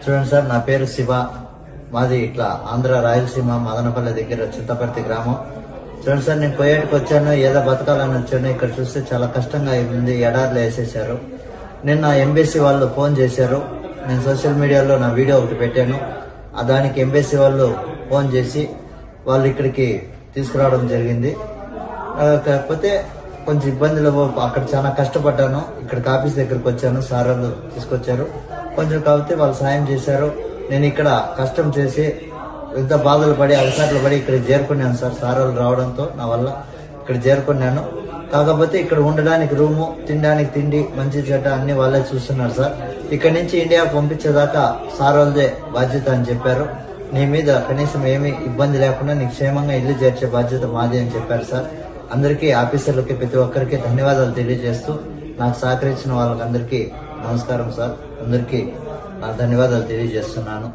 చూడండి సార్, నా పేరు శివ. మాది ఇట్లా ఆంధ్ర రాయలసీమ మదనపల్లి దగ్గర చింతపర్తి గ్రామం. చూడండి సార్, నేను పోయేటికి వచ్చాను, ఏదో బతకాలని వచ్చాను. ఇక్కడ చూస్తే చాలా కష్టంగా ఉంది, ఎడార్లు వేసేసారు. నిన్న ఎంబీసీ వాళ్ళు ఫోన్ చేశారు. నేను సోషల్ మీడియాలో నా వీడియో ఒకటి పెట్టాను. దానికి ఎంబీసీ వాళ్ళు ఫోన్ చేసి వాళ్ళు ఇక్కడికి తీసుకురావడం జరిగింది. కాకపోతే కొంచెం ఇబ్బందులు, అక్కడ చాలా కష్టపడ్డాను. ఇక్కడికి ఆఫీస్ దగ్గరకు వచ్చాను, సార్ వాళ్ళు తీసుకొచ్చారు. కొంచెం కాకపోతే వాళ్ళు సాయం చేశారు. నేను ఇక్కడ కష్టం చేసి ఎంత బాధలు పడి అలసాట్లు పడి ఇక్కడ చేరుకున్నాను సార్. సార్ వాళ్ళు రావడంతో నా వల్ల ఇక్కడ చేరుకున్నాను. కాకపోతే ఇక్కడ ఉండడానికి రూము, తినడానికి తిండి, మంచి చెడ్డ అన్ని వాళ్ళే చూస్తున్నారు సార్. ఇక్కడ నుంచి ఇండియా పంపించేదాకా సార్ వాళ్ళదే బాధ్యత అని చెప్పారు. నీ మీద కనీసం ఏమీ ఇబ్బంది లేకుండా నీకు క్షేమంగా ఇల్లు చేర్చే బాధ్యత మాది అని చెప్పారు సార్. అందరికీ, ఆఫీసర్లకి, ప్రతి ఒక్కరికి ధన్యవాదాలు తెలియజేస్తూ నాకు సహకరించిన వాళ్ళకందరికీ నమస్కారం సార్. అందరికీ నా ధన్యవాదాలు తెలియజేస్తున్నాను.